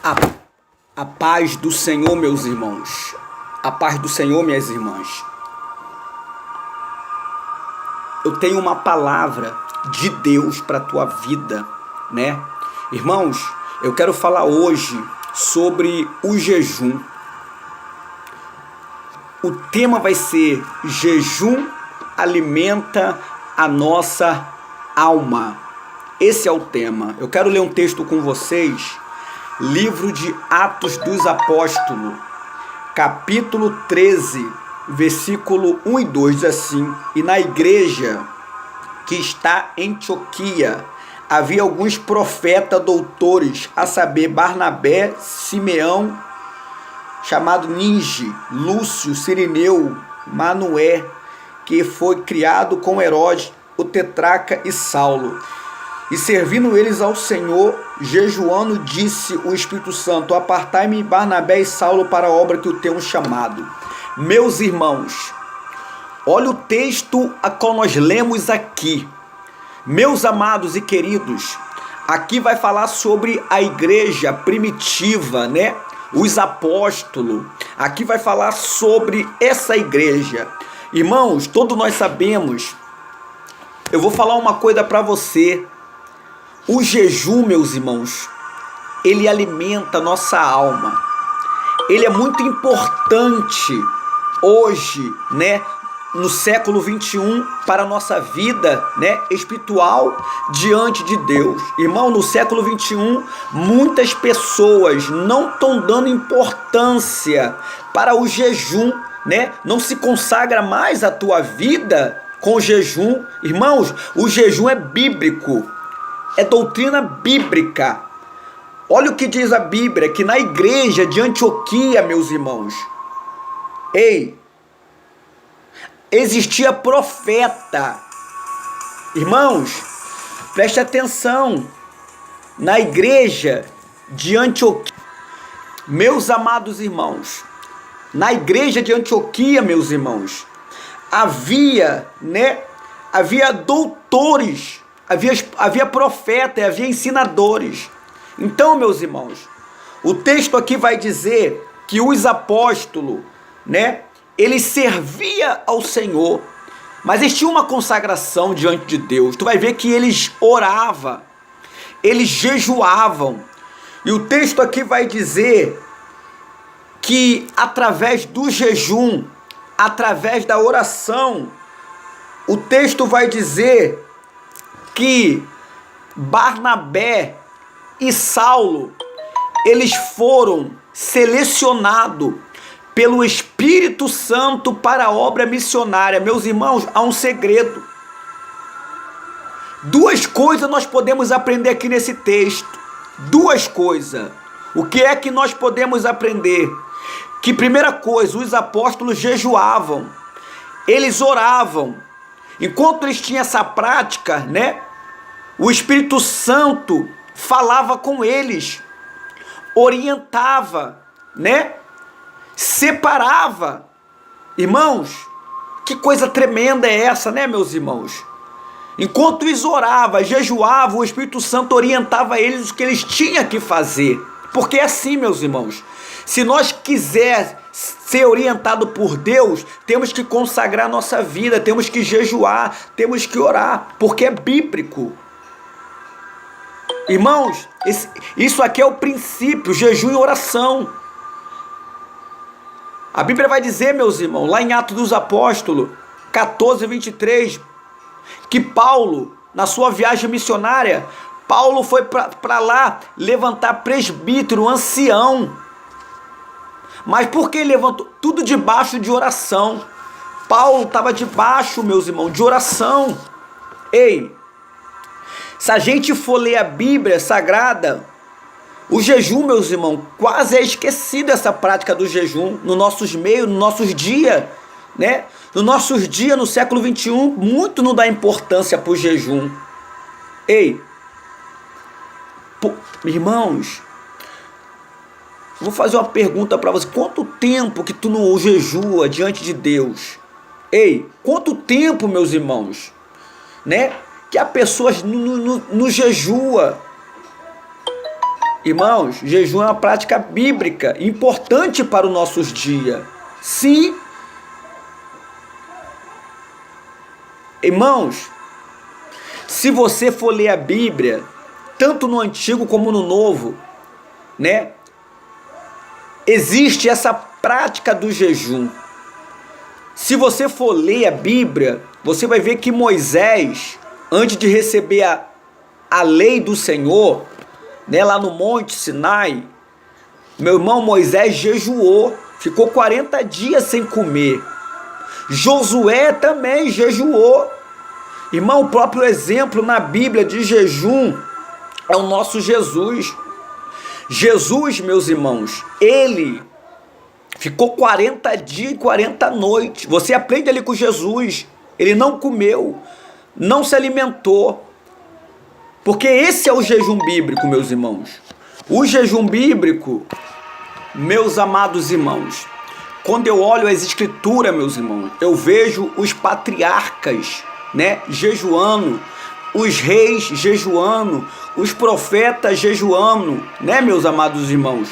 A, a paz do Senhor, meus irmãos. A paz do Senhor, minhas irmãs. Eu tenho uma palavra de Deus para a tua vida, né? Irmãos, eu quero falar hoje sobre o jejum. O tema vai ser: jejum alimenta a nossa alma. Esse é o tema. Eu quero ler um texto com vocês. Livro de Atos dos Apóstolos, capítulo 13, versículo 1 e 2, diz assim: E na igreja que está em Antioquia havia alguns profetas doutores, a saber, Barnabé, Simeão, chamado Ninge, Lúcio, Cirineu, Manoé, que foi criado com Herodes, o tetrarca, e Saulo. E servindo eles ao Senhor, jejuando, disse o Espírito Santo: Apartai-me Barnabé e Saulo para a obra que o tenho chamado. Meus irmãos, olha o texto a qual nós lemos aqui. Meus amados e queridos, aqui vai falar sobre a igreja primitiva, né? Os apóstolos. Aqui vai falar sobre essa igreja. Irmãos, todos nós sabemos. Eu vou falar uma coisa para você. O jejum, meus irmãos, ele alimenta a nossa alma. Ele é muito importante hoje, né, no século 21, para a nossa vida, né, espiritual diante de Deus. Irmão, no século 21, muitas pessoas não estão dando importância para o jejum, né? Não se consagra mais a tua vida com o jejum. Irmãos, o jejum é bíblico. É doutrina bíblica. Olha o que diz a Bíblia, que na igreja de Antioquia, meus irmãos, existia profeta. Irmãos, preste atenção. Na igreja de Antioquia, meus amados irmãos, na igreja de Antioquia, meus irmãos, havia doutores, havia profeta, havia ensinadores. Então, meus irmãos, o texto aqui vai dizer que os apóstolos, né, eles serviam ao Senhor, mas eles tinham uma consagração diante de Deus. Tu vai ver que eles oravam, eles jejuavam. E o texto aqui vai dizer que através do jejum, através da oração, o texto vai dizer que Barnabé e Saulo, eles foram selecionados pelo Espírito Santo para a obra missionária. Meus irmãos, há um segredo. Duas coisas nós podemos aprender aqui nesse texto. Duas coisas. O que é que nós podemos aprender? Que, primeira coisa, os apóstolos jejuavam. Eles oravam. Enquanto eles tinham essa prática, né, o Espírito Santo falava com eles, orientava, né, separava. Irmãos, que coisa tremenda é essa, né, meus irmãos? Enquanto eles oravam, jejuavam, o Espírito Santo orientava eles o que eles tinham que fazer. Porque é assim, meus irmãos, se nós quisermos ser orientado por Deus, temos que consagrar nossa vida, temos que jejuar, temos que orar, porque é bíblico. Irmãos, isso aqui é o princípio, jejum e oração. A Bíblia vai dizer, meus irmãos, lá em Atos dos Apóstolos 14, 23, que Paulo, na sua viagem missionária, Paulo foi para lá levantar presbítero, ancião. Mas por que ele levantou? Tudo debaixo de oração. Paulo estava debaixo, meus irmãos, de oração. Se a gente for ler a Bíblia Sagrada, o jejum, meus irmãos, quase é esquecido essa prática do jejum nos nossos meios, nos nossos dias, né? Nos nossos dias, no século 21, muito não dá importância para o jejum. Irmãos, vou fazer uma pergunta para você. Quanto tempo que tu não jejua diante de Deus? Quanto tempo, meus irmãos, né, que a pessoa não jejua? Irmãos, jejum é uma prática bíblica importante para os nossos dias. Sim. Irmãos, se você for ler a Bíblia, tanto no Antigo como no Novo, né? Existe essa prática do jejum. Se você for ler a Bíblia, você vai ver que Moisés, antes de receber a lei do Senhor, né, lá no Monte Sinai, meu irmão, Moisés jejuou, ficou 40 dias sem comer. Josué também jejuou. Irmão, o próprio exemplo na Bíblia de jejum é o nosso Jesus. Jesus, meus irmãos, ele ficou 40 dias e 40 noites. Você aprende ali com Jesus. Ele não comeu, não se alimentou. Porque esse é o jejum bíblico, meus irmãos. O jejum bíblico, meus amados irmãos, quando eu olho as escrituras, meus irmãos, eu vejo os patriarcas, né, jejuando, os reis jejuando, os profetas jejuando, né, meus amados irmãos?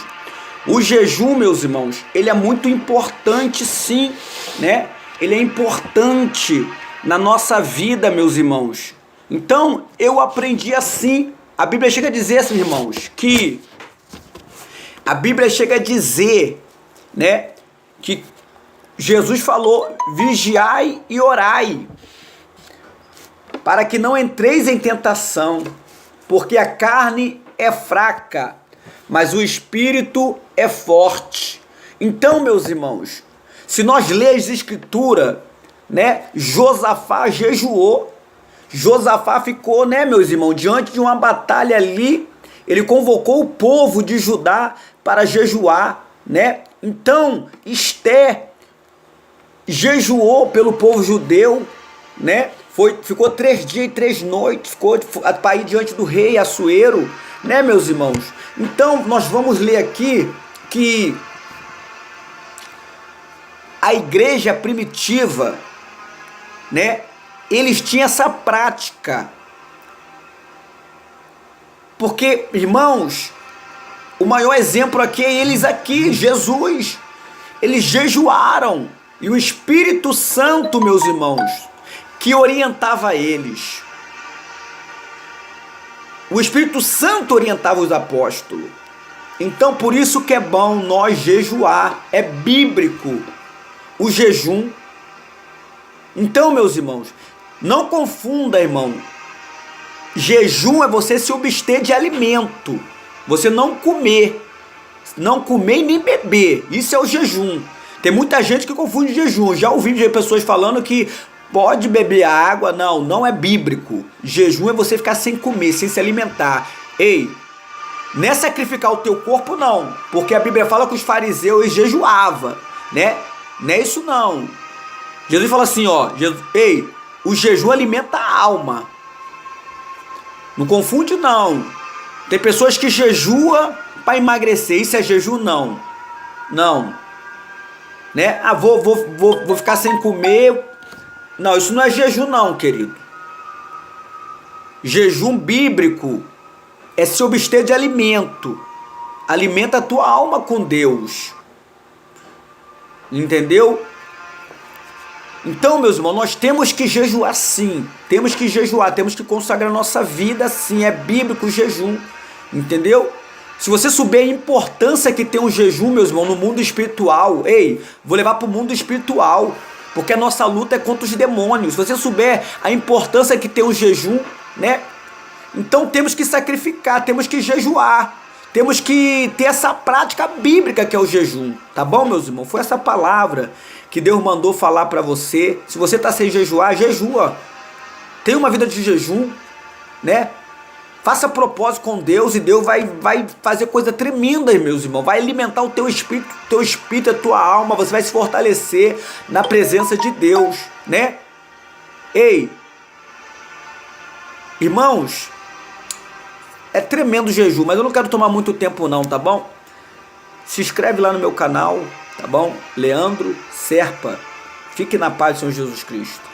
O jejum, meus irmãos, ele é muito importante, sim, né? Ele é importante na nossa vida, meus irmãos. Então, eu aprendi assim. A Bíblia chega a dizer, assim, irmãos, que a Bíblia chega a dizer, né, que Jesus falou: vigiai e orai, para que não entreis em tentação, porque a carne é fraca, mas o espírito é forte. Então, meus irmãos, se nós lermos a escritura, né, Josafá jejuou. Josafá ficou, né, meus irmãos, diante de uma batalha ali, ele convocou o povo de Judá para jejuar, né? Então, Esther jejuou pelo povo judeu, né? Ficou 3 dias e 3 noites, ficou para ir diante do rei Assuero, né, meus irmãos? Então, nós vamos ler aqui que a igreja primitiva, né, eles tinham essa prática. Porque, irmãos, o maior exemplo aqui é eles aqui, Jesus. Eles jejuaram. E o Espírito Santo, meus irmãos, que orientava eles. O Espírito Santo orientava os apóstolos. Então, por isso que é bom nós jejuar. É bíblico o jejum. Então, meus irmãos, não confunda, irmão. Jejum é você se abster de alimento. Você não comer. Não comer e nem beber. Isso é o jejum. Tem muita gente que confunde jejum. Já ouvi de pessoas falando que pode beber água. Não, não é bíblico. Jejum é você ficar sem comer, sem se alimentar. Ei, não é sacrificar o teu corpo, não. Porque a Bíblia fala que os fariseus jejuavam, né? Não é isso, não. Jesus fala assim, ó. Ei, o jejum alimenta a alma. Não confunde, não. Tem pessoas que jejuam para emagrecer. Isso é jejum? Não. Não. Né? Ah, vou ficar sem comer. Não, isso não é jejum, não, querido. Jejum bíblico é se abster de alimento. Alimenta a tua alma com Deus. Entendeu? Então, meus irmãos, nós temos que jejuar sim. Temos que jejuar, temos que consagrar nossa vida sim. É bíblico o jejum. Entendeu? Se você souber a importância que tem o jejum, meus irmãos, no mundo espiritual. Ei, vou levar para o mundo espiritual. Porque a nossa luta é contra os demônios. Se você souber a importância que tem o jejum, né? Então temos que sacrificar, temos que jejuar. Temos que ter essa prática bíblica que é o jejum. Tá bom, meus irmãos? Foi essa palavra que Deus mandou falar para você. Se você está sem jejuar, jejua. Tenha uma vida de jejum, né? Faça propósito com Deus e Deus vai fazer coisa tremenda, meus irmãos. Vai alimentar o teu espírito, a tua alma. Você vai se fortalecer na presença de Deus, né? Ei, irmãos, é tremendo o jejum, mas eu não quero tomar muito tempo não, tá bom? Se inscreve lá no meu canal, tá bom? Leandro Serpa. Fique na paz do Senhor Jesus Cristo.